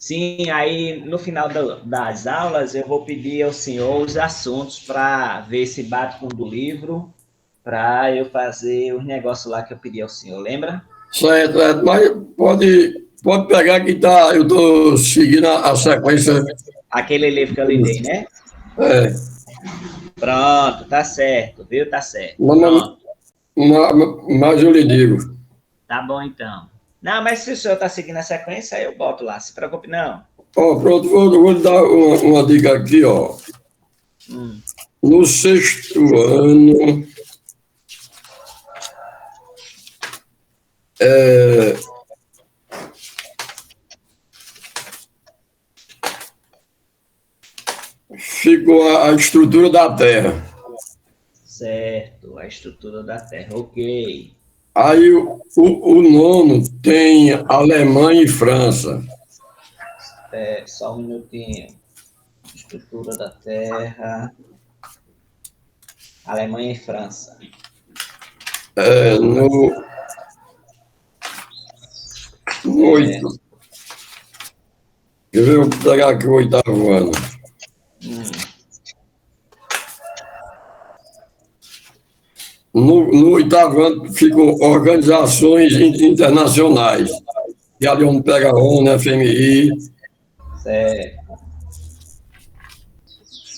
Sim, aí no final das aulas eu vou pedir ao senhor os assuntos para ver se bate com o do livro, para eu fazer os negócios lá que eu pedi ao senhor, lembra? Certo, mas pode pegar que tá, eu estou seguindo a sequência. Aquele livro que eu lhe dei, né? É, Pronto, tá certo, viu? Tá certo. mas, Pronto, mas eu lhe digo. tá bom então. Não, mas se o senhor tá seguindo a sequência, aí eu boto lá, se preocupe não. Ó, pronto, vou lhe dar uma dica aqui, ó. Hum, No sexto ano, é, ficou a estrutura da Terra. certo, a estrutura da Terra, ok. Aí o nono tem Alemanha e França. É, só um minutinho. Estrutura da Terra, Alemanha e França. É, no É, oito. Eu vou pegar aqui o oitavo ano. hum, No oitavo ano ficam organizações internacionais. E ali onde pega a ONU, FMI. certo.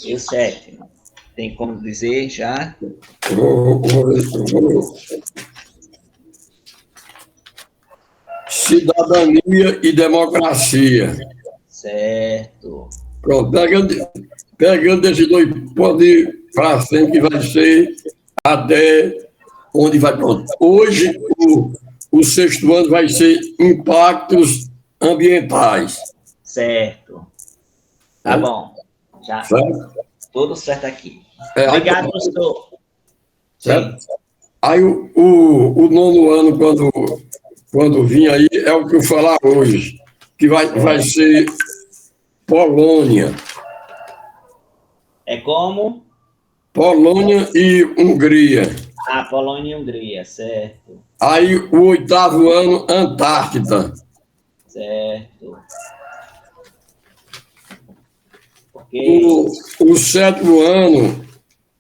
E o sétimo? Tem como dizer já? Vou. Cidadania e democracia. Certo. Pronto, pegando esses dois, pode ir para frente, que vai ser até onde vai. Pronto. Hoje, o sexto ano vai ser impactos ambientais. Certo. Tá Né? bom. Já, Certo? tudo certo aqui. Aí, Obrigado, professor. certo? Sim. Aí o nono ano, quando vir aí, é o que eu falar hoje, que vai Certo. ser Polônia. É como? Polônia e Hungria. A Polônia e Hungria, certo. Aí o oitavo ano, Antártida. Certo. Ok. O sétimo ano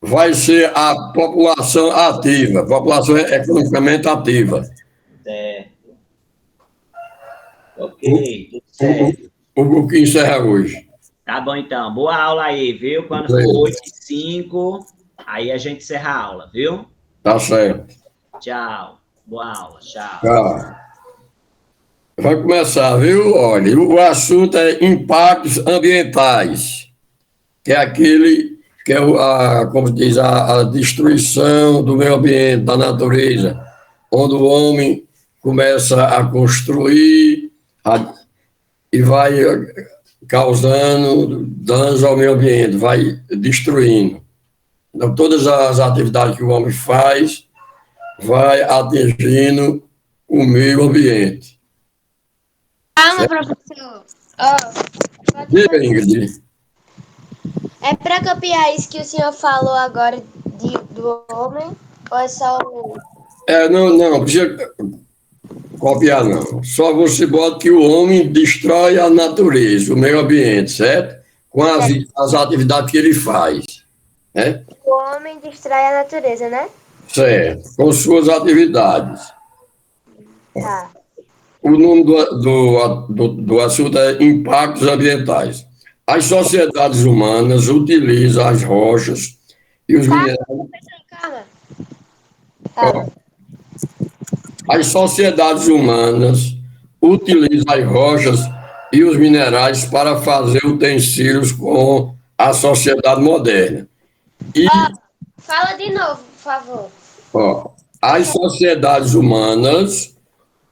vai ser a população ativa, população economicamente ativa. Certo. Ok, O, tudo o, certo. o que encerra hoje. Tá bom, então. Boa aula aí, viu? Quando for 8h05, aí a gente encerra a aula, viu? Tá certo. Tchau. Boa aula. Tchau. Tá. Vai começar, viu? Olha, o assunto é impactos ambientais, que é aquele que é como diz, a destruição do meio ambiente, da natureza, onde o homem começa a construir e vai causando danos ao meio ambiente, vai destruindo. Então, todas as atividades que o homem faz vai atingindo o meio ambiente. Calma, Certo? professor. Ó, pode Diga, fazer. Ingrid. É para copiar isso que o senhor falou agora do homem? Ou é só o. Não precisa copiar, não. Só você bota que o homem destrói a natureza, o meio ambiente, certo? Com as atividades que ele faz, né? O homem destrói a natureza, né? Certo, com suas atividades. Tá. O nome do assunto é impactos ambientais. As sociedades humanas utilizam as rochas e os Calma, minerais. professor, calma. Ó, Calma. as sociedades humanas utilizam as rochas e os minerais para fazer utensílios com a sociedade moderna. E, Fala de novo, por favor. ó, as sociedades humanas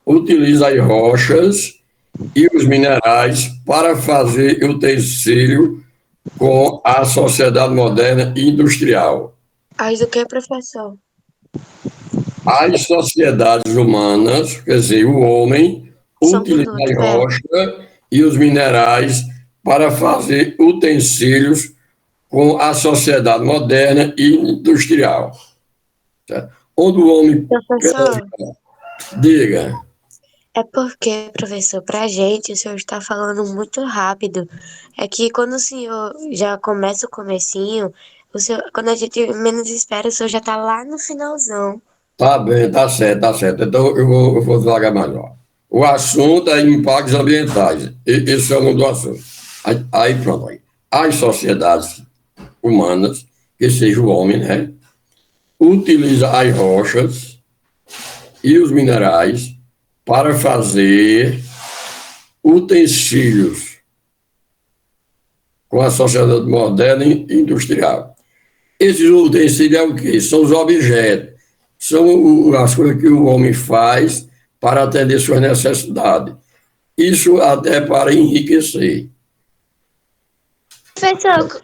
utilizam as rochas e os minerais para fazer utensílio com a sociedade moderna e industrial. Mas o que, professor? As sociedades humanas, quer dizer, o homem, Só um utiliza minuto. a rocha e os minerais para fazer utensílios com a sociedade moderna e industrial. Certo? Onde o homem. Professor, Diga. É porque, professor, pra gente, o senhor está falando muito rápido. É que quando o senhor já começa o comecinho, o senhor, quando a gente menos espera, o senhor já tá lá no finalzão. Tá bem, tá certo, tá certo. Então eu vou devagar mais, ó. O assunto é impactos ambientais. Esse é o nome do assunto. Aí pronto. Aí. As sociedades humanas, que seja o homem, né? Utiliza as rochas e os minerais para fazer utensílios com a sociedade moderna e industrial. Esses utensílios é o quê? São os objetos, são as coisas que o homem faz para atender suas necessidades. Isso até para enriquecer. Professor,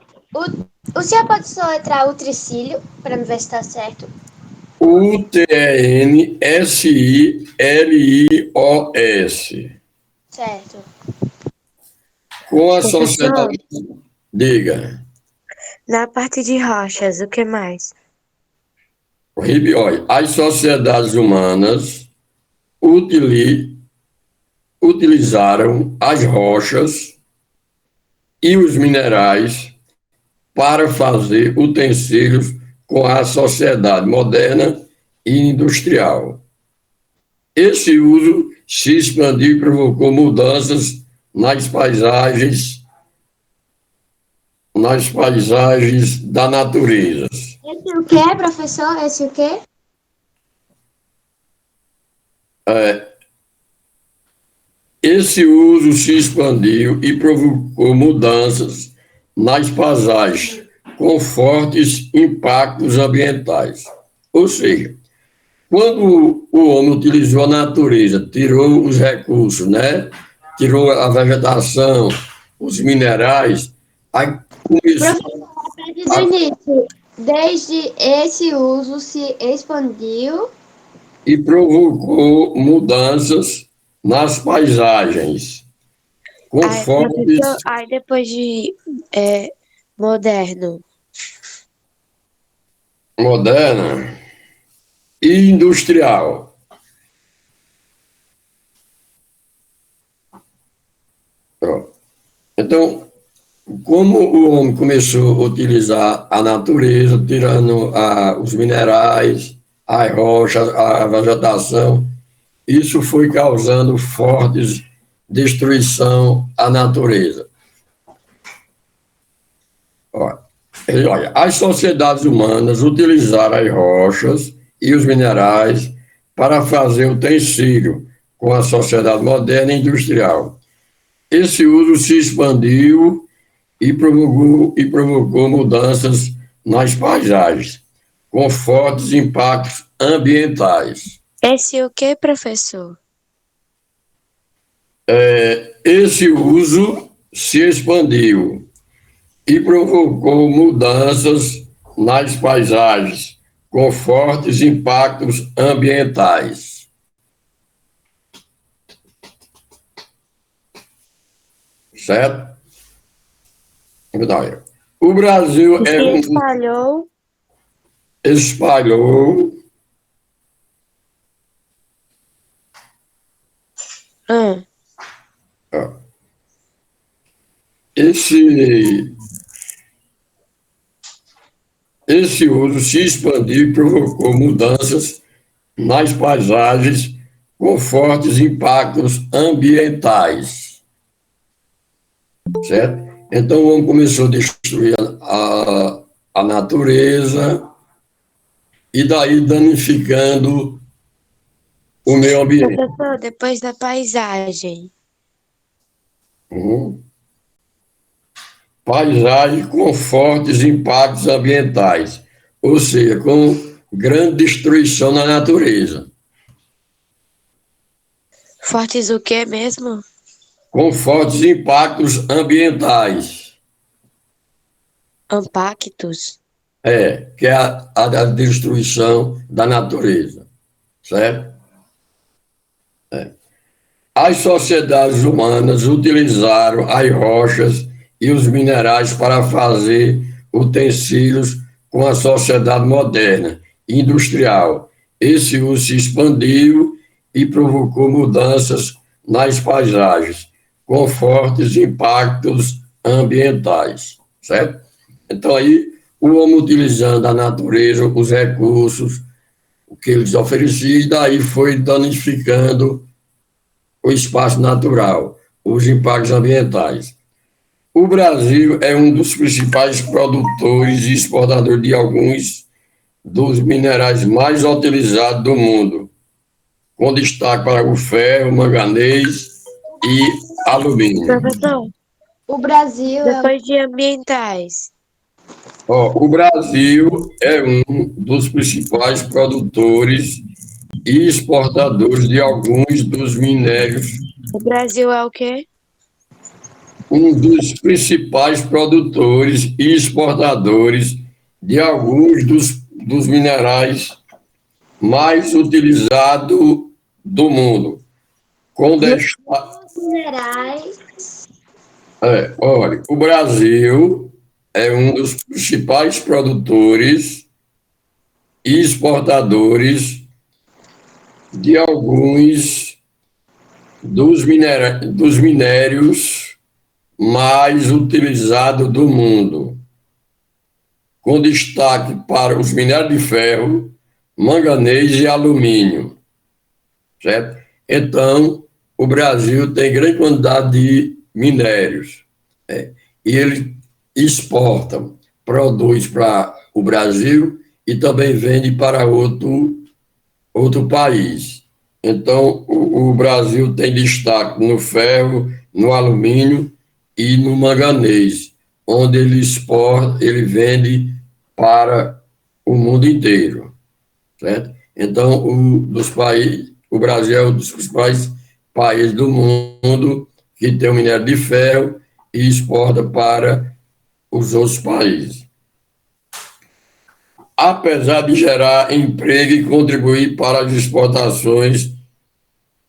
o senhor pode soletrar o tricílio para me ver se está certo? Utensilios. Certo. Com a sociedade. Diga. Na parte de rochas, o que mais? Olha, as sociedades humanas utilizaram as rochas e os minerais para fazer utensílios com a sociedade moderna e industrial. Esse uso se expandiu e provocou mudanças nas paisagens da natureza. Esse o quê, professor? Esse o quê? Esse uso se expandiu e provocou mudanças nas paisagens, com fortes impactos ambientais. Ou seja, quando o homem utilizou a natureza, tirou os recursos, né? Tirou a vegetação, os minerais, aí começou Professor, do início, desde esse uso se expandiu. e provocou mudanças nas paisagens, com fortes Aí depois de moderno. moderna e industrial. Então, como o homem começou a utilizar a natureza, tirando os minerais, as rochas, a vegetação, isso foi causando fortes destruição à natureza. Olha, as sociedades humanas utilizaram as rochas e os minerais para fazer utensílio com a sociedade moderna e industrial. Esse uso se expandiu e provocou mudanças nas paisagens, com fortes impactos ambientais. Esse o que, professor? Esse uso se expandiu e provocou mudanças nas paisagens, com fortes impactos ambientais. Certo? O Brasil espalhou esse uso se expandiu e provocou mudanças nas paisagens com fortes impactos ambientais. Certo? Então, o homem começou a destruir a natureza e daí danificando o meio ambiente. Professor, depois da paisagem. Paisagem com fortes impactos ambientais, ou seja, com grande destruição na natureza. Fortes o que mesmo? Com fortes impactos ambientais. Impactos? Que é a destruição da natureza, certo? As sociedades humanas utilizaram as rochas e os minerais para fazer utensílios com a sociedade moderna e industrial. Esse uso se expandiu e provocou mudanças nas paisagens, com fortes impactos ambientais, certo? Então, aí, o homem utilizando a natureza, os recursos, o que eles ofereciam, e daí foi danificando o espaço natural, os impactos ambientais. O Brasil é um dos principais produtores e exportadores de alguns dos minerais mais utilizados do mundo, com destaque para o ferro, manganês e alumínio. Professor, O Brasil é depois de ambientais. O Brasil é um dos principais produtores e exportadores de alguns dos minérios, O Brasil é o quê? um dos principais produtores e exportadores de alguns dos minerais mais utilizados do mundo. Com destaque, minerais. olha, o Brasil é um dos principais produtores e exportadores de alguns dos minérios mais utilizados do mundo, com destaque para os minérios de ferro, manganês e alumínio, certo? Então, o Brasil tem grande quantidade de minérios, né? E ele exporta, produz para o Brasil e também vende para outro país. Então, o Brasil tem destaque no ferro, no alumínio e no manganês, onde ele exporta, ele vende para o mundo inteiro, certo? Então, o Brasil é um dos principais países do mundo que tem o minério de ferro e exporta para os outros países. Apesar de gerar emprego e contribuir para as exportações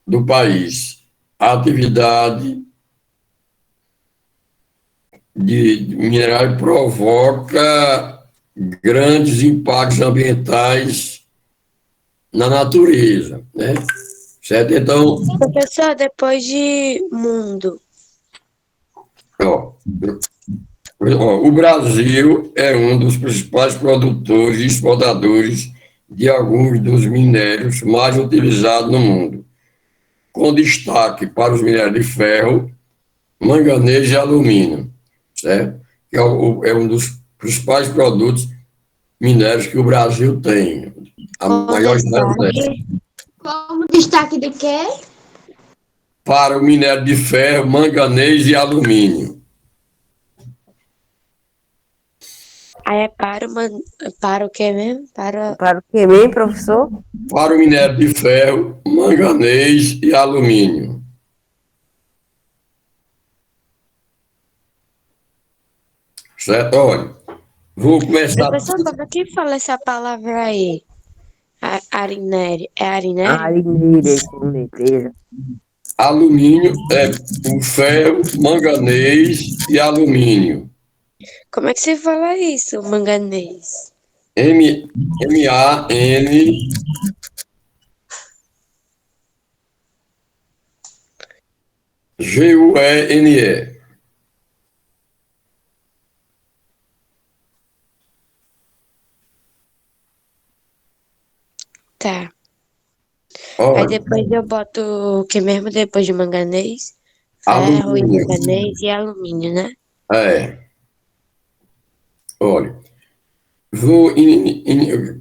do país, a atividade de minerais provoca grandes impactos ambientais na natureza, né? Certo? Então, Professor, depois de mundo. ó, o Brasil é um dos principais produtores e exportadores de alguns dos minérios mais utilizados no mundo, com destaque para os minérios de ferro, manganês e alumínio, certo? Que é um dos principais produtos minérios que o Brasil tem, a maior Destaque. Como destaque de quê? para o minério de ferro, manganês e alumínio. Aí é para o quê mesmo? Para o que mesmo, professor? Para o minério de ferro, manganês e alumínio. Certo? Olha, vou começar. Professor, como é que fala essa palavra aí? Arinério. É arinério? Arineira, com certeza. Alumínio é o ferro, manganês e alumínio. Como é que se fala isso, manganês? M-A-N G-U-E-N-E. Tá. Aí Olha, depois eu boto o que mesmo depois de manganês? Ferro e alumínio. manganês e alumínio, né? Olha, vou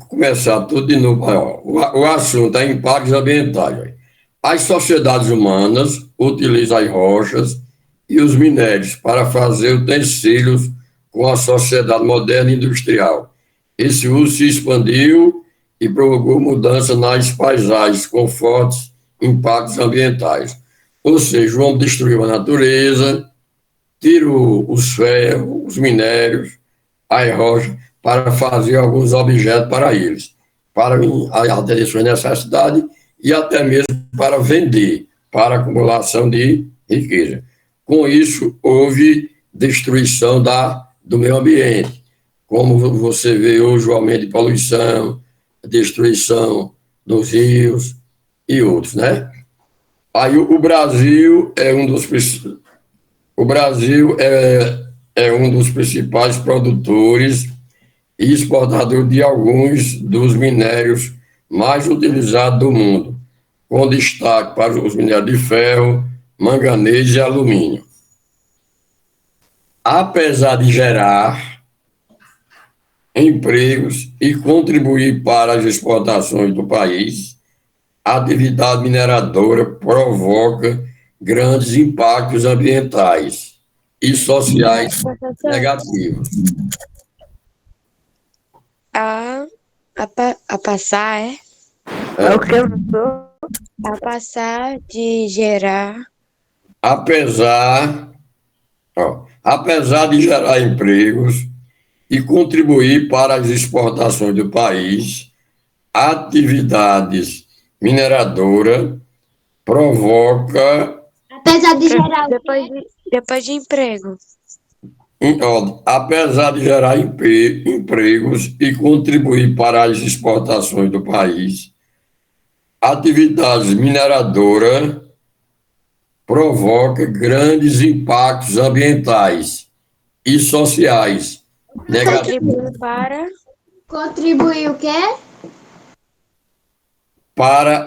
começar tudo de novo. Ó. O assunto é impactos ambientais. Ó. As sociedades humanas utilizam as rochas e os minérios para fazer utensílios com a sociedade moderna e industrial. Esse uso se expandiu e provocou mudança nas paisagens com fortes impactos ambientais. Ou seja, o homem destruiu a natureza, tirou os ferros, os minérios, as rochas, para fazer alguns objetos para eles, para atender suas necessidades e até mesmo para vender, para acumulação de riqueza. Com isso, houve destruição do meio ambiente, como você vê hoje o aumento de poluição, a destruição dos rios e outros, né? Aí o Brasil é um dos o Brasil é um dos principais produtores e exportador de alguns dos minérios mais utilizados do mundo, com destaque para os minérios de ferro, manganês e alumínio. Apesar de gerar empregos e contribuir para as exportações do país, a atividade mineradora provoca grandes impactos ambientais e sociais negativos. A passar, É o que, professor? A passar de gerar. Apesar de gerar empregos e contribuir para as exportações do país, atividades mineradoras provoca, Apesar de gerar Depois de emprego. apesar de gerar empregos e contribuir para as exportações do país, atividades mineradoras provoca grandes impactos ambientais e sociais negativos contribuir o quê? para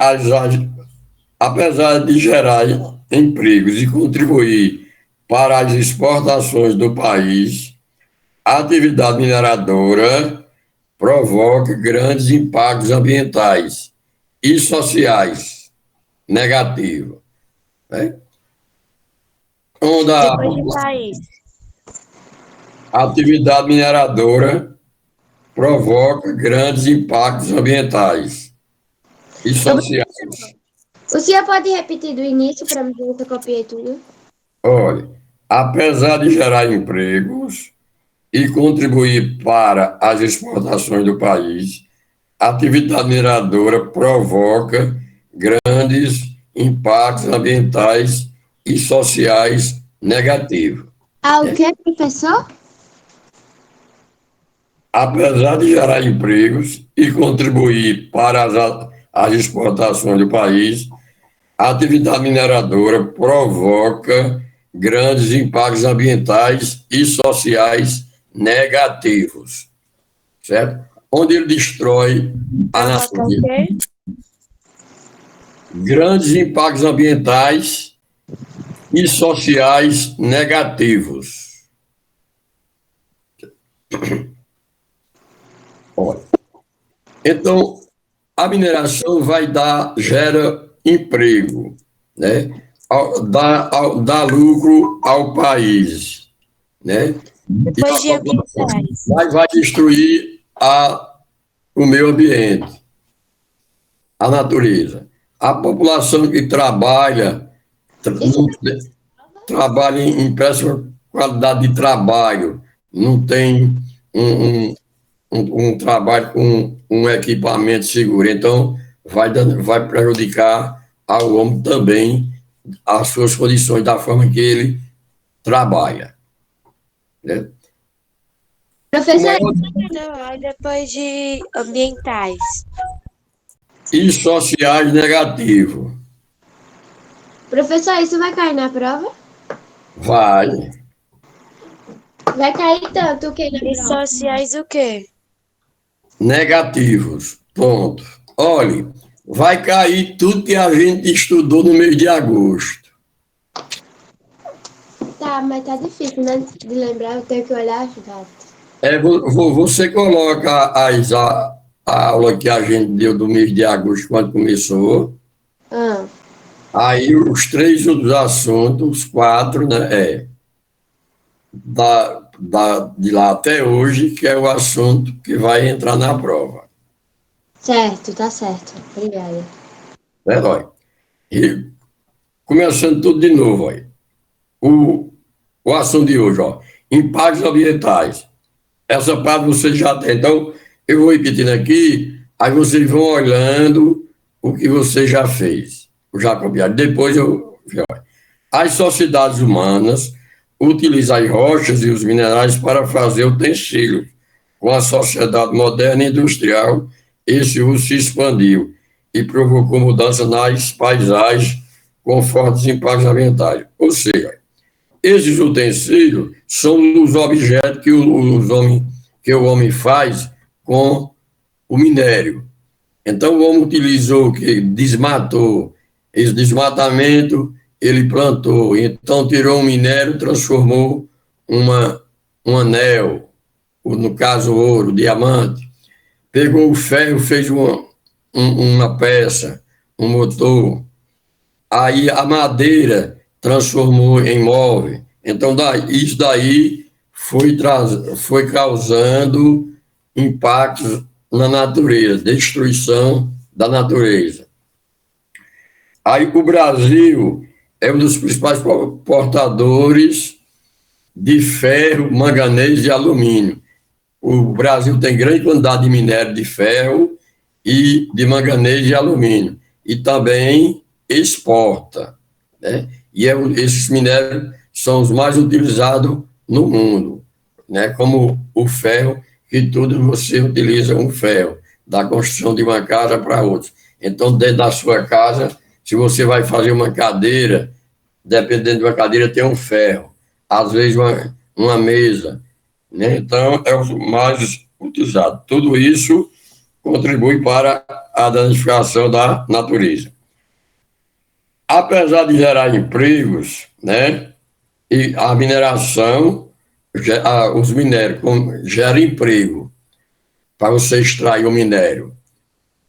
apesar de gerar empregos e contribuir para as exportações do país, a atividade mineradora provoca grandes impactos ambientais e sociais negativos, né? Onde Depois de país. a atividade mineradora provoca grandes impactos ambientais e sociais. O senhor pode repetir do início para me ver se eu copiei tudo? Olha, apesar de gerar empregos e contribuir para as exportações do país, a atividade mineradora provoca grandes impactos ambientais e sociais negativos. O que, professor? Apesar de gerar empregos e contribuir para as exportações do país, a atividade mineradora provoca grandes impactos ambientais e sociais negativos, certo? Onde ele destrói a natureza. Grandes impactos ambientais e sociais negativos. Olha, então, a mineração gera emprego, né? Dá lucro ao país, né? Depois de ambientais. Vai destruir o meio ambiente, a natureza. A população que trabalha em péssima qualidade de trabalho, não tem um trabalho com um equipamento seguro, então vai prejudicar ao homem também as suas condições da forma que ele trabalha, né? Professor, Não, aí depois de ambientais. E sociais negativos. professor, isso vai cair na prova? Vai. Vai cair tanto que na E prova. sociais o quê? Negativos. Ponto. Olha, vai cair tudo que a gente estudou no mês de agosto. Tá, mas tá difícil, né? De lembrar, eu tenho que olhar as datas. Você coloca a aula que a gente deu do mês de agosto, quando começou. Aí os 3 outros assuntos, os 4, né? De lá até hoje, que é o assunto que vai entrar na prova. Certo, tá certo. Obrigada. Olha. E começando tudo de novo, olha. O assunto de hoje, ó. Impactos ambientais. Essa parte você já tem. Então, eu vou repetindo aqui, aí vocês vão olhando o que você já fez. Já copiado. Depois as sociedades humanas utilizam as rochas e os minerais para fazer utensílios. Com a sociedade moderna e industrial, esse uso se expandiu e provocou mudança nas paisagens com fortes impactos ambientais. Ou seja, esses utensílios são os objetos que o homem faz com o minério. Então, o homem utilizou o que? Desmatou. Esse desmatamento, ele plantou. Então, tirou um minério, transformou um anel, no caso, ouro, diamante. Pegou o ferro, fez uma peça, um motor. Aí, a madeira transformou em móvel. Então, isso daí foi causando impactos na natureza, destruição da natureza. Aí o Brasil é um dos principais portadores de ferro, manganês e alumínio. O Brasil tem grande quantidade de minério de ferro e de manganês e alumínio. E também exporta, né? E esses minérios são os mais utilizados no mundo, né? Como o ferro, que tudo você utiliza um ferro, da construção de uma casa para outra. Então, dentro da sua casa, se você vai fazer uma cadeira, dependendo de uma cadeira, tem um ferro. Às vezes, uma mesa, né? Então, é o mais utilizado. Tudo isso contribui para a danificação da natureza. Apesar de gerar empregos, né? E a mineração, os minérios geram emprego para você extrair o minério,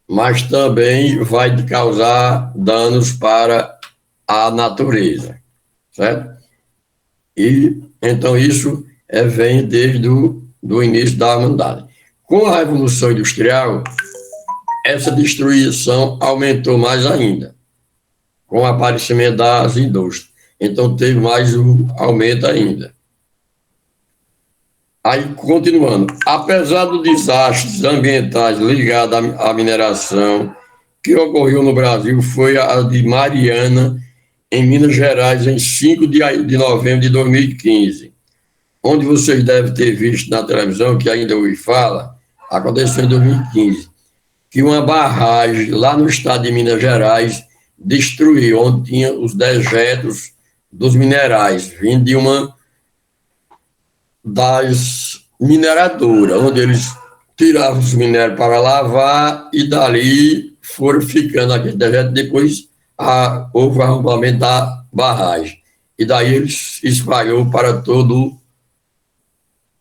mas também vai causar danos para a natureza, certo? E então isso vem desde do início da humanidade. Com a Revolução Industrial, essa destruição aumentou mais ainda, com o aparecimento das indústrias. Então teve mais um aumento ainda. Aí, continuando, apesar dos desastres ambientais ligados à mineração, que ocorreu no Brasil foi a de Mariana, em Minas Gerais, em 5 de novembro de 2015, onde vocês devem ter visto na televisão, que ainda ouvi fala, aconteceu em 2015, que uma barragem lá no estado de Minas Gerais destruiu, onde tinha os dejetos dos minerais, vindo de uma das mineradoras, onde eles tiravam os minérios para lavar e dali foram ficando aquele dejeto. Depois houve o arrombamento da barragem. E daí eles espalhou para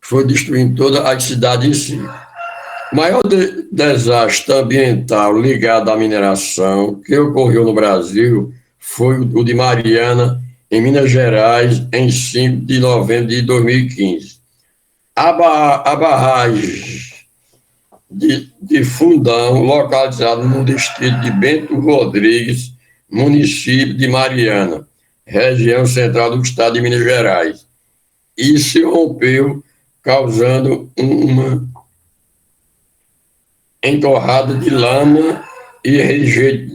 foi destruindo toda a cidade em si. O maior desastre ambiental ligado à mineração que ocorreu no Brasil foi o de Mariana, em Minas Gerais, em 5 de novembro de 2015. A barragem de Fundão, localizada no distrito de Bento Rodrigues, município de Mariana, região central do estado de Minas Gerais, e se rompeu, causando uma entorrada de lama e rejeito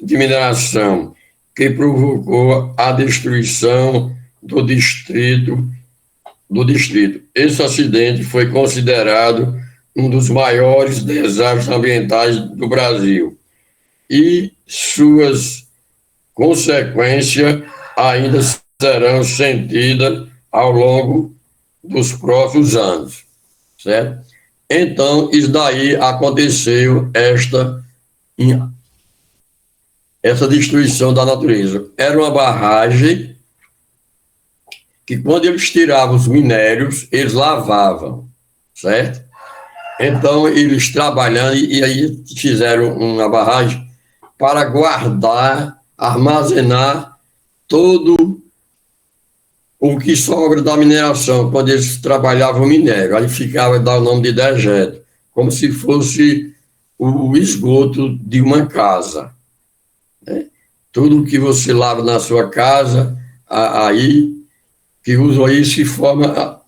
de mineração, que provocou a destruição do distrito. Esse acidente foi considerado um dos maiores desastres ambientais do Brasil e suas consequências ainda serão sentidas ao longo dos próximos anos, certo? Então, isso daí aconteceu, essa destruição da natureza. Era uma barragem que, quando eles tiravam os minérios, eles lavavam, certo? Então, eles trabalhando, e aí fizeram uma barragem para guardar, armazenar todo o que sobra da mineração, quando eles trabalhavam o minério. Aí ficava, dá o nome de dejeto, como se fosse o esgoto de uma casa. Tudo que você lava na sua casa, aí, que usa isso se forma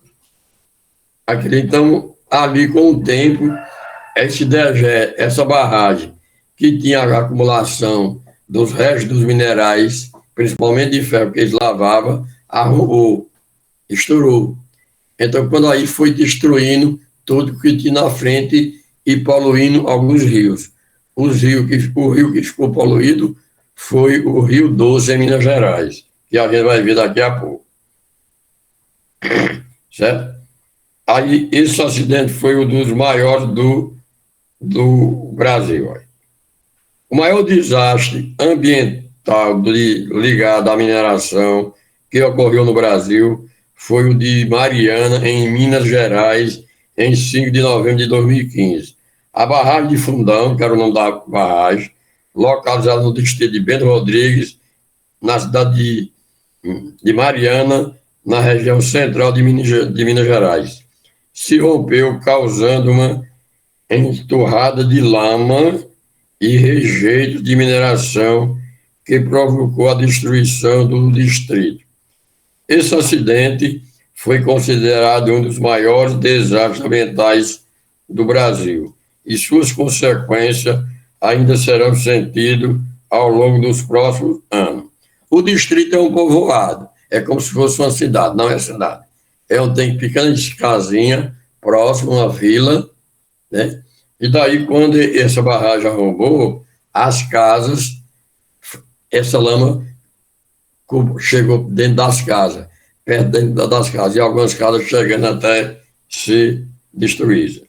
aquele. Então, ali com o tempo, esse dejeto, essa barragem, que tinha a acumulação dos restos dos minerais, principalmente de ferro que eles lavavam, arrombou, estourou. Então, quando aí foi destruindo tudo que tinha na frente e poluindo alguns rios. o rio que ficou poluído foi o Rio Doce, em Minas Gerais, que a gente vai ver daqui a pouco. Certo? Aí, esse acidente foi um dos maiores do Brasil. Ó. O maior desastre ambiental ligado à mineração que ocorreu no Brasil foi o de Mariana, em Minas Gerais, em 5 de novembro de 2015. A barragem de Fundão, que era o nome da barragem, localizada no distrito de Bento Rodrigues, na cidade de Mariana, na região central de Minas Gerais, se rompeu, causando uma enxurrada de lama e rejeitos de mineração que provocou a destruição do distrito. Esse acidente foi considerado um dos maiores desastres ambientais do Brasil e suas consequências ainda serão sentidas ao longo dos próximos anos. O distrito é um povoado, é como se fosse uma cidade, não é cidade. É onde tem pequenas casinhas próximas a uma vila, né? E daí, quando essa barragem arrombou, as casas, essa lama chegou dentro das casas, perto dentro das casas, e algumas casas chegando até ser destruída.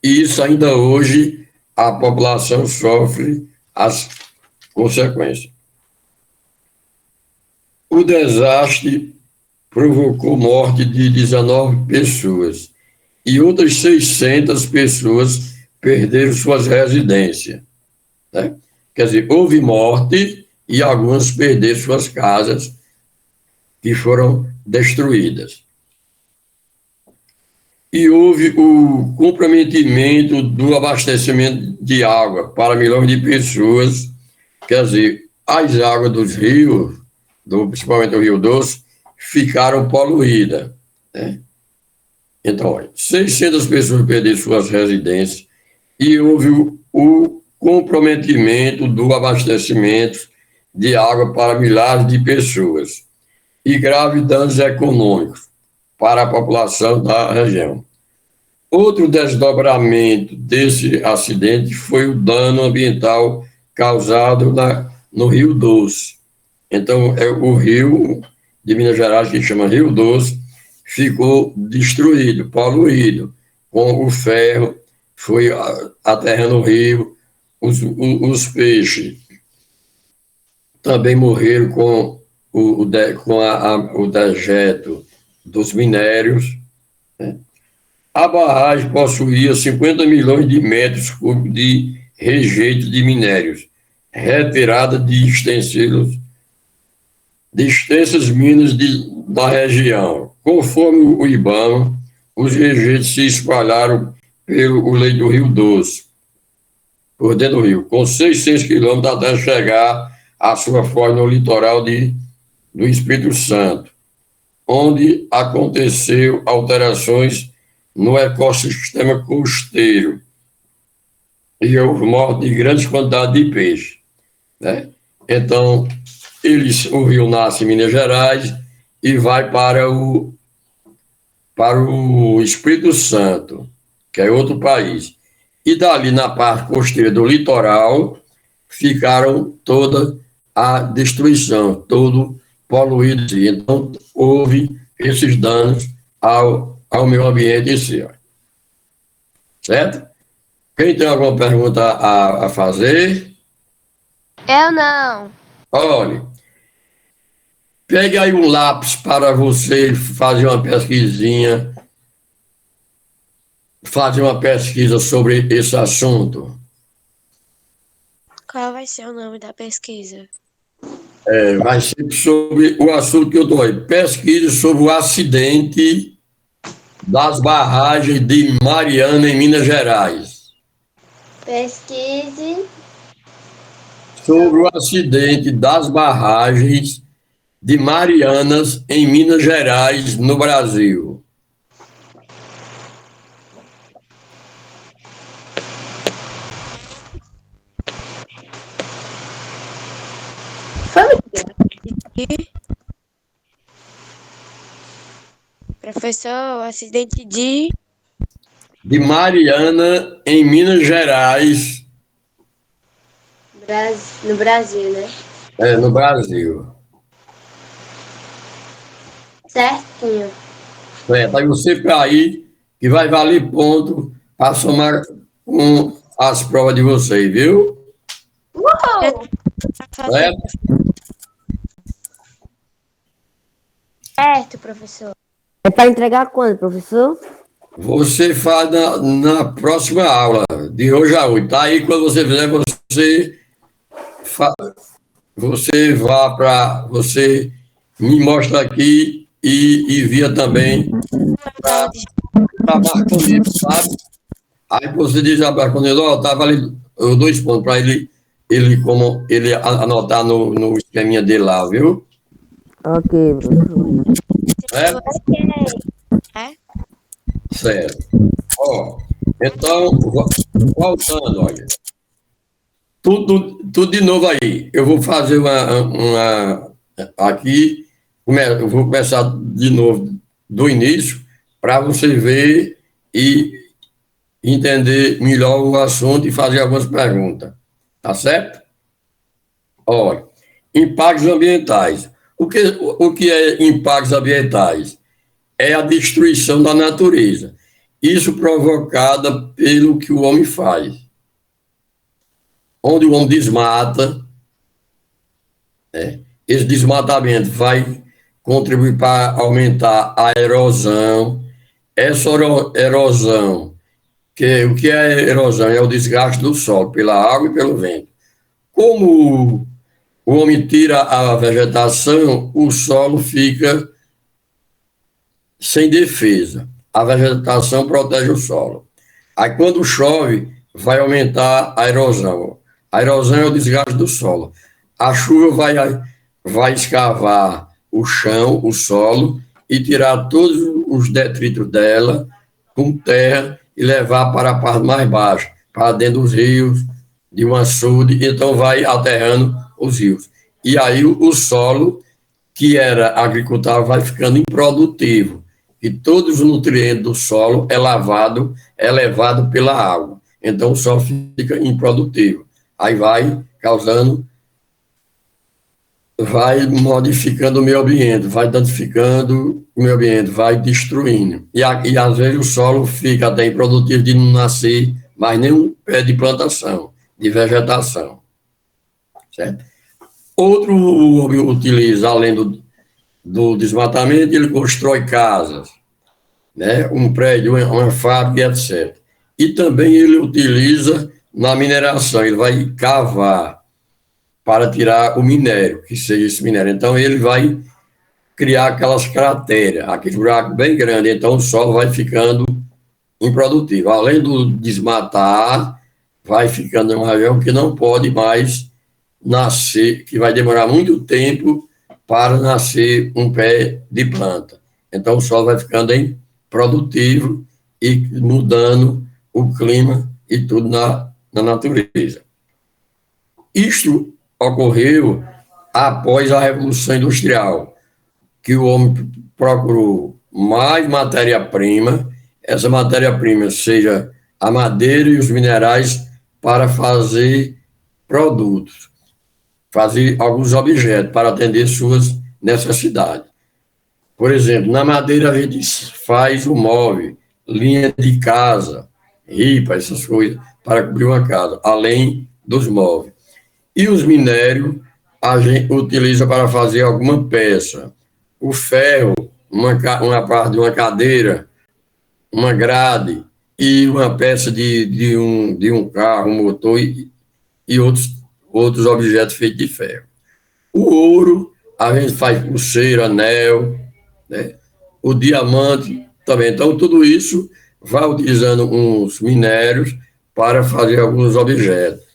E isso ainda hoje a população sofre as consequências. O desastre provocou morte de 19 pessoas e outras 600 pessoas perderam suas residências. Né? Quer dizer, houve morte e algumas perderam suas casas que foram destruídas. E houve o comprometimento do abastecimento de água para milhões de pessoas. Quer dizer, as águas dos rios, principalmente o Rio Doce, ficaram poluídas. Né? Então, olha, 600 pessoas perderam suas residências e houve o comprometimento do abastecimento de água para milhares de pessoas e graves danos econômicos para a população da região. Outro desdobramento desse acidente foi o dano ambiental causado no Rio Doce. Então, o rio de Minas Gerais, que chama Rio Doce, ficou destruído, poluído, com o ferro, foi aterrando o rio, os peixes também morreram com o dejeto dos minérios. Né? A barragem possuía 50 milhões de metros cúbicos de rejeito de minérios, retirada de extensas minas da região. Conforme o IBAMA, os rejeitos se espalharam pelo leito do Rio Doce, por dentro do rio, com 600 quilômetros até chegar à sua foz no litoral do Espírito Santo, onde aconteceu alterações no ecossistema costeiro e houve morte de grandes quantidades de peixe. Né? Então, o rio nasce em Minas Gerais e vai para o Espírito Santo, que é outro país. E dali, na parte costeira do litoral, ficaram toda a destruição, todo poluído. Então, houve esses danos ao meio ambiente em si. Certo? Quem tem alguma pergunta a fazer? Eu não. Olha, pegue aí um lápis para você fazer uma pesquisinha, fazer uma pesquisa sobre esse assunto. Qual vai ser o nome da pesquisa? Vai ser sobre o assunto que eu dou aí. Pesquisa sobre o acidente das barragens de Mariana, em Minas Gerais. Pesquise Sobre o acidente das barragens de Marianas, em Minas Gerais, no Brasil. Professor, o acidente De Mariana, em Minas Gerais, No Brasil, né? No Brasil. Certinho. Aí você cair, que vai valer ponto para somar com as provas de vocês, viu? Uou! Certo? Certo, professor. É para entregar quando, professor? Você faz na próxima aula, de hoje a hoje. Tá aí, quando você fizer, você vá para. Você me mostra aqui e envia também para Marcondes, sabe? Aí você diz a Marcondes, ó, tá valendo os 2 pontos para ele anotar no esqueminha dele lá, viu? Ok, professor. Certo? É? Certo. Ó, então, voltando, olha. Tudo de novo aí. Eu vou fazer aqui, eu vou começar de novo do início, para você ver e entender melhor o assunto e fazer algumas perguntas. Tá certo? Olha, impactos ambientais. O que é impactos ambientais? É a destruição da natureza. Isso provocada pelo que o homem faz. Onde o homem desmata, esse desmatamento vai contribuir para aumentar a erosão. Essa erosão, o que é erosão? É o desgaste do solo pela água e pelo vento. Como o homem tira a vegetação, o solo fica sem defesa. A vegetação protege o solo. Aí, quando chove, vai aumentar a erosão. A erosão é o desgaste do solo. A chuva vai escavar o chão, o solo, e tirar todos os detritos dela com terra e levar para a parte mais baixa, para dentro dos rios, de um açude, então vai aterrando os rios. E aí o solo, que era agricultável, vai ficando improdutivo. E todos os nutrientes do solo é levado pela água. Então o solo fica improdutivo. Aí vai modificando o meio ambiente, vai danificando o meio ambiente, vai destruindo. E às vezes o solo fica até improdutivo de não nascer mais nenhum pé de plantação, de vegetação. Certo? Outro homem utiliza, além do desmatamento, ele constrói casas, né? Um prédio, uma fábrica, etc. E também ele utiliza na mineração, ele vai cavar para tirar o minério, que seja esse minério. Então, ele vai criar aquelas crateras, aquele buraco bem grande, então o solo vai ficando improdutivo. Além do desmatar, vai ficando uma região que não pode mais nascer, que vai demorar muito tempo para nascer um pé de planta. Então, o solo vai ficando improdutivo e mudando o clima e tudo na natureza. Isto ocorreu após a Revolução Industrial, que o homem procurou mais matéria-prima, essa matéria-prima seja a madeira e os minerais, para fazer produtos, fazer alguns objetos para atender suas necessidades. Por exemplo, na madeira a gente faz o móvel, linha de casa, ripa, essas coisas, para cobrir uma casa, além dos móveis. E os minérios a gente utiliza para fazer alguma peça. O ferro, uma parte de uma cadeira, uma grade e uma peça de um carro, um motor e outros objetos feitos de ferro. O ouro, a gente faz pulseira, anel, né? O diamante também. Então, tudo isso vai utilizando uns minérios para fazer alguns objetos,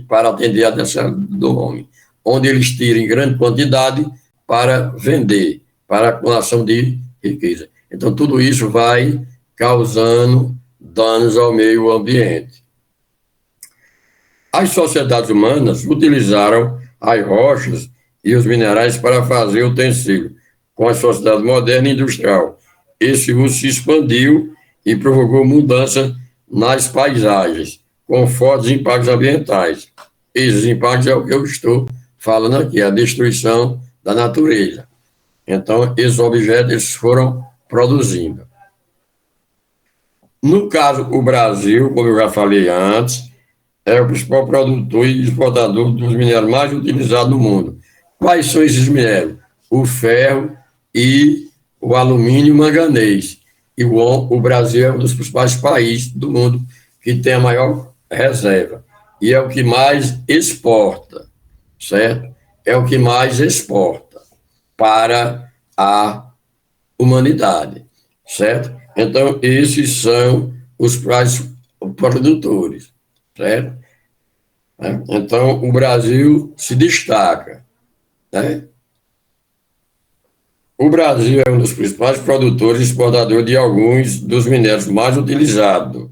para atender a necessidade do homem, onde eles tiram em grande quantidade para vender, para acumulação de riqueza. Então, tudo isso vai causando danos ao meio ambiente. As sociedades humanas utilizaram as rochas e os minerais para fazer utensílio. Com a sociedade moderna e industrial, esse uso se expandiu e provocou mudança nas paisagens, com fortes impactos ambientais. esses impactos é o que eu estou falando aqui, a destruição da natureza. Então, esses objetos eles foram produzindo. No caso, o Brasil, como eu já falei antes, é o principal produtor e exportador dos minérios mais utilizados no mundo. Quais são esses minérios? O ferro e o alumínio e o manganês. E o Brasil é um dos principais países do mundo que tem a maior reserva. E é o que mais exporta, certo? É o que mais exporta para a humanidade, certo? Então, esses são os principais produtores, certo? Então, o Brasil se destaca, né? O Brasil é um dos principais produtores e exportadores de alguns dos minérios mais utilizados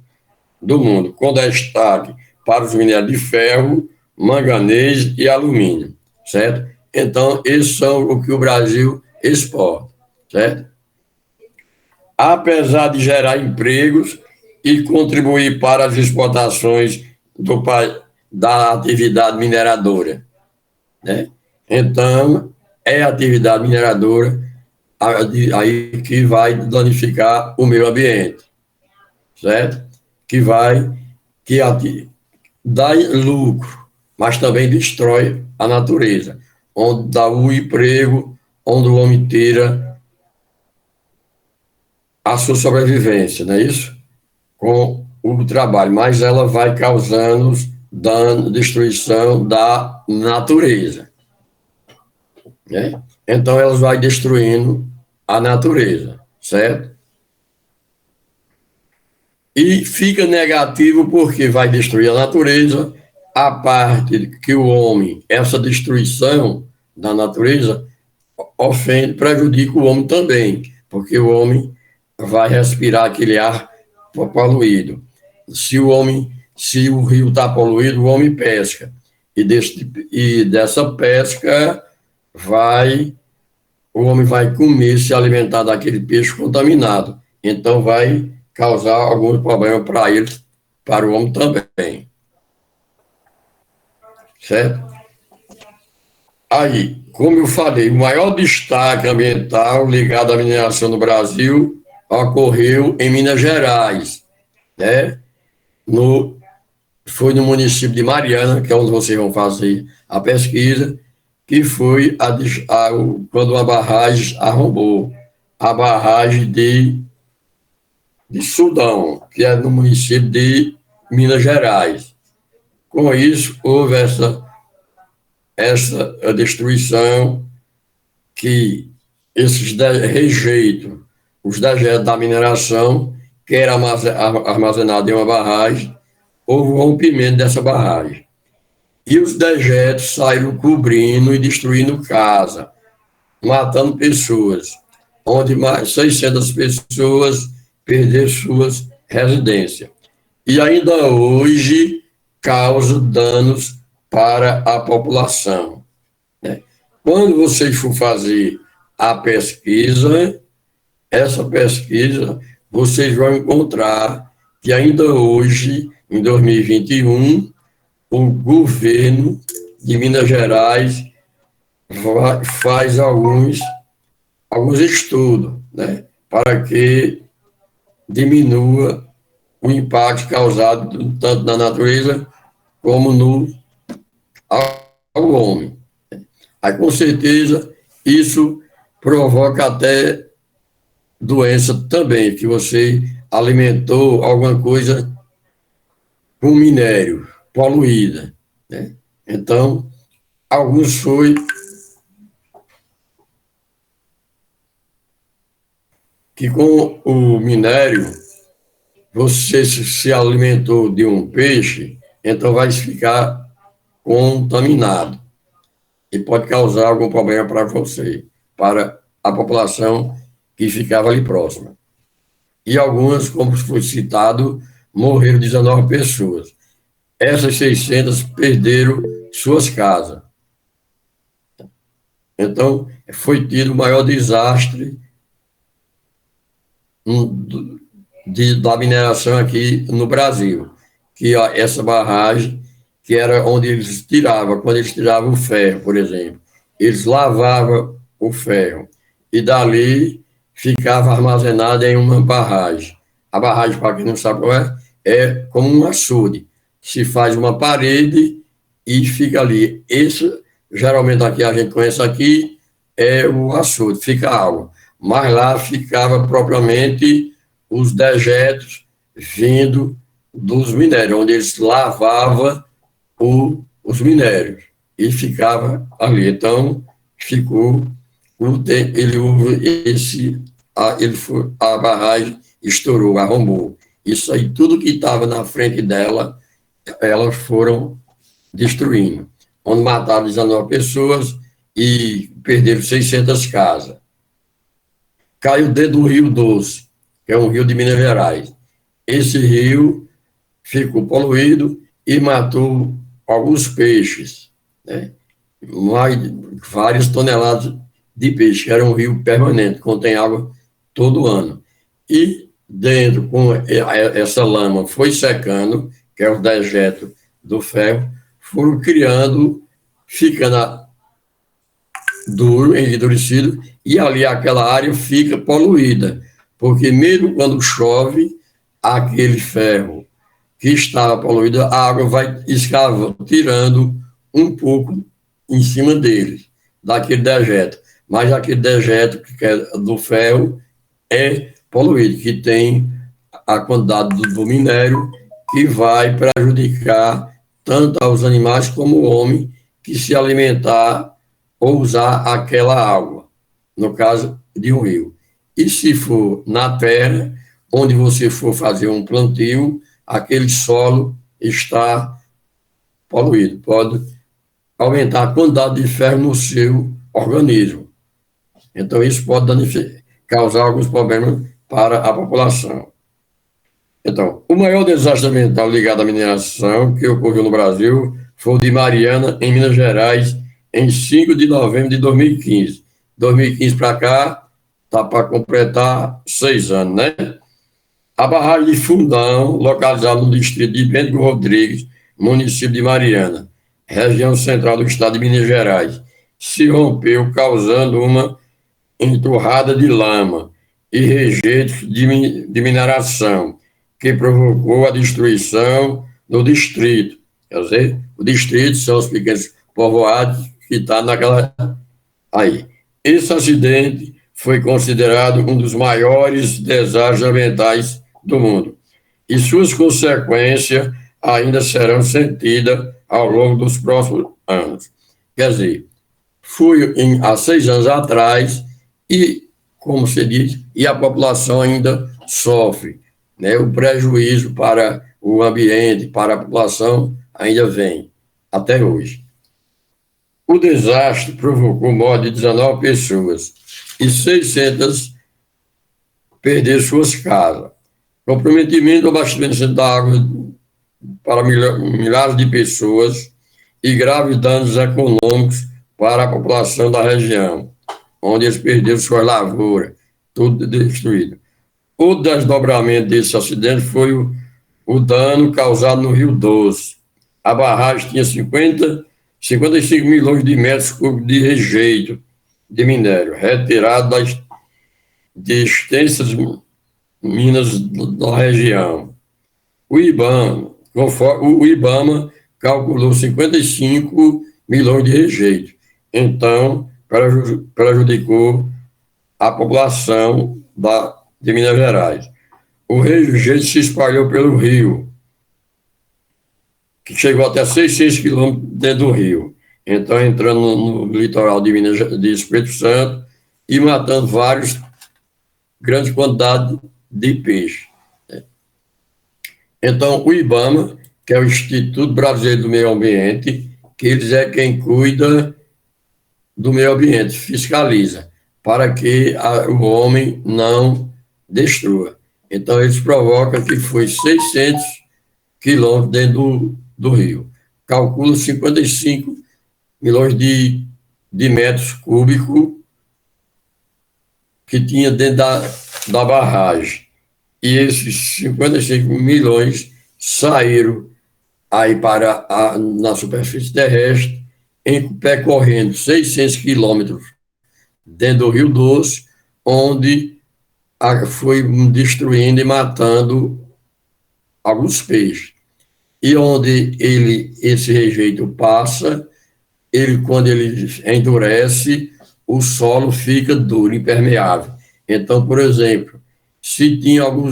do mundo, com destaque para os minérios de ferro, manganês e alumínio, certo? Então, esses são o que o Brasil exporta, certo? Apesar de gerar empregos e contribuir para as exportações da atividade mineradora, né? Então, é a atividade mineradora aí que vai danificar o meio ambiente, certo? Que dá lucro, mas também destrói a natureza, onde dá o emprego, onde o homem tira a sua sobrevivência, não é isso? Com o trabalho, mas ela vai causando dano, destruição da natureza, né? Então, elas vai destruindo a natureza, certo? E fica negativo porque vai destruir a natureza, a parte que o homem, essa destruição da natureza, ofende, prejudica o homem também, porque o homem vai respirar aquele ar poluído. Se o rio está poluído, o homem pesca. E dessa pesca o homem vai comer, se alimentar daquele peixe contaminado. Então vai causar algum problema para ele, para o homem também. Certo? Aí, como eu falei, o maior destaque ambiental ligado à mineração no Brasil ocorreu em Minas Gerais, né? Foi no município de Mariana, que é onde vocês vão fazer a pesquisa, que foi quando a barragem arrombou, a barragem de Sudão, que é no município de Minas Gerais. Com isso, houve essa destruição que esses rejeitos, os dejetos da mineração, que era armazenado em uma barragem, houve um rompimento dessa barragem. E os dejetos saíram cobrindo e destruindo casa, matando pessoas, onde mais de 600 pessoas perderam suas residências. E ainda hoje causa danos para a população, né? Quando vocês for fazer a pesquisa, essa pesquisa, vocês vão encontrar que ainda hoje, em 2021, o governo de Minas Gerais faz alguns estudos, né, para que diminua o impacto causado tanto na natureza como ao homem. Aí, com certeza, isso provoca até doença também, que você alimentou alguma coisa com minério poluída, né? Então, alguns foi que com o minério você se alimentou de um peixe, então vai ficar contaminado e pode causar algum problema para você, para a população que ficava ali próxima. E algumas, como foi citado, morreram 19 pessoas. Essas 600 perderam suas casas. Então, foi tido o maior desastre da mineração aqui no Brasil, que essa barragem que era onde eles tiravam, quando eles tiravam o ferro, por exemplo. Eles lavavam o ferro e dali ficava armazenado em uma barragem. A barragem, para quem não sabe qual é como um açude. Se faz uma parede e fica ali. Esse, geralmente aqui a gente conhece aqui, é o açude, fica água. Mas lá ficava propriamente os dejetos vindo dos minérios, onde eles lavavam os minérios e ficava ali. Então, ficou ele houve a barragem estourou, arrombou. Isso aí, tudo que estava na frente dela, elas foram destruindo, onde mataram 19 pessoas e perderam 600 casas. Caiu dentro do Rio Doce, que é um rio de Minas Gerais. Esse rio ficou poluído e matou alguns peixes, né? Mais várias toneladas de peixe, que era um rio permanente, contém água todo ano. E dentro, com essa lama foi secando, que é o dejeto do ferro, foram criando, ficando duro, endurecido, e ali aquela área fica poluída, porque mesmo quando chove, aquele ferro que estava poluído, a água vai escavando, tirando um pouco em cima dele, daquele dejeto. Mas aquele dejeto que é do ferro é poluído, que tem a quantidade do minério que vai prejudicar tanto aos animais como o homem que se alimentar ou usar aquela água, no caso de um rio. E se for na terra, onde você for fazer um plantio, aquele solo está poluído, pode aumentar a quantidade de ferro no seu organismo. Então, isso pode causar alguns problemas para a população. Então, o maior desastre ambiental ligado à mineração que ocorreu no Brasil foi o de Mariana, em Minas Gerais, em 5 de novembro de 2015. 2015 para cá, está para completar 6 anos, né? A barragem de Fundão, localizada no distrito de Bento Rodrigues, município de Mariana, região central do estado de Minas Gerais, se rompeu, causando uma entorrada de lama e rejeitos de mineração, que provocou a destruição do distrito. Quer dizer, o distrito são os pequenos povoados que estão naquela aí. Esse acidente foi considerado um dos maiores desastres ambientais do mundo, e suas consequências ainda serão sentidas ao longo dos próximos anos. Quer dizer, fui há 6 anos atrás e, como se diz, e a população ainda sofre, né? O prejuízo para o ambiente, para a população, ainda vem, até hoje. O desastre provocou a morte de 19 pessoas e 600 perderam suas casas. Comprometimento do abastecimento da água para milhares de pessoas e graves danos econômicos para a população da região, onde eles perderam suas lavouras, tudo destruído. O desdobramento desse acidente foi o dano causado no Rio Doce. A barragem tinha 55 milhões de metros cúbicos de rejeito de minério, retirado de extensas minas da região. O IBAMA calculou 55 milhões de rejeitos. Então, prejudicou a população de Minas Gerais. O rejeito se espalhou pelo rio, que chegou até 600 quilômetros dentro do rio. Então, entrando no litoral de Espírito Santo e matando grandes quantidades de peixe. Então, o IBAMA, que é o Instituto Brasileiro do Meio Ambiente, que eles é quem cuida do meio ambiente, fiscaliza, para que o homem não destrua. Então, eles provocam que foi 600 quilômetros dentro do rio. Calcula 55 milhões de metros cúbicos que tinha dentro da barragem. E esses 55 milhões saíram aí na superfície terrestre, percorrendo 600 quilômetros dentro do Rio Doce, onde foi destruindo e matando alguns peixes. E onde esse rejeito passa, quando ele endurece, o solo fica duro, impermeável. Então, por exemplo, se tinha algum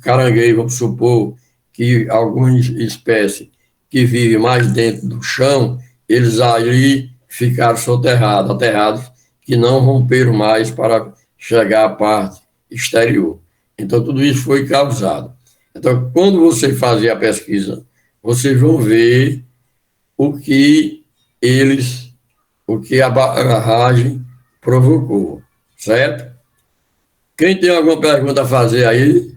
caranguejo, vamos supor, que alguma espécie que vive mais dentro do chão, eles ali ficaram soterrados, aterrados, que não romperam mais para chegar à parte exterior. Então, tudo isso foi causado. Então, quando você fazer a pesquisa, vocês vão ver o que a barragem provocou, certo? Quem tem alguma pergunta a fazer aí?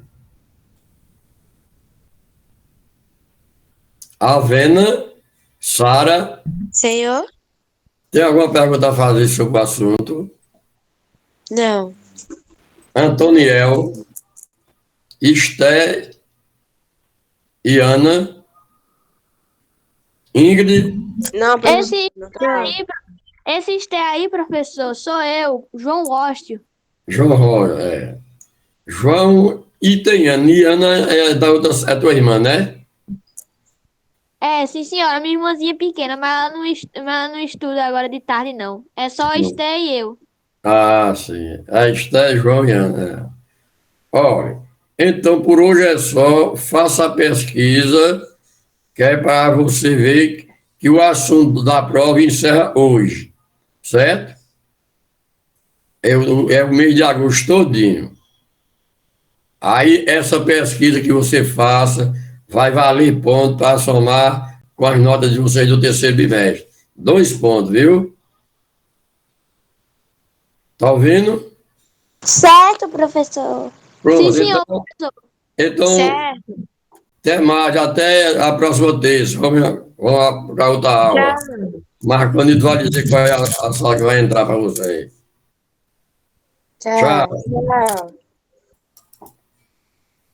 Avena, Sara, Senhor? tem alguma pergunta a fazer sobre o assunto? Não. Antoniel, Esté e Ana, Ingrid, Não, Esse aí, professor, sou eu, João Óstio. João Rosa, João e tem Ana. E Ana é tua irmã, né? Sim, senhora, minha irmãzinha pequena, mas ela não estuda agora de tarde, não. É só Esté e eu. Ah, sim. A Esté, João e Ana. Olha, então por hoje é só. Faça a pesquisa, que é para você ver que o assunto da prova encerra hoje, certo? É o mês de agosto todinho. Aí essa pesquisa que você faça vai valer ponto para somar com as notas de vocês do terceiro bimestre. 2 pontos, viu? Tá ouvindo? Certo, professor. Pronto, Sim, senhor, professor. então Certo. até mais, até a próxima terça. Vamos para outra aula. Marconi vai dizer qual é a sala que vai entrar para vocês. Tchau. Tchau.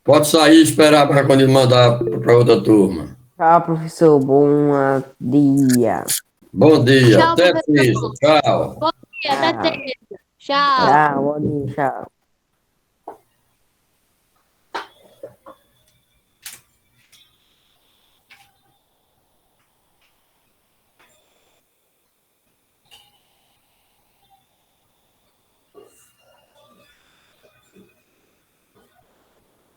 Pode sair e esperar para quando ele mandar para outra turma. Tchau, professor. Bom dia. Bom dia. Tchau, Até professor. terça. Tchau. Bom dia, até terça. Tchau. Tchau, bom dia, tchau.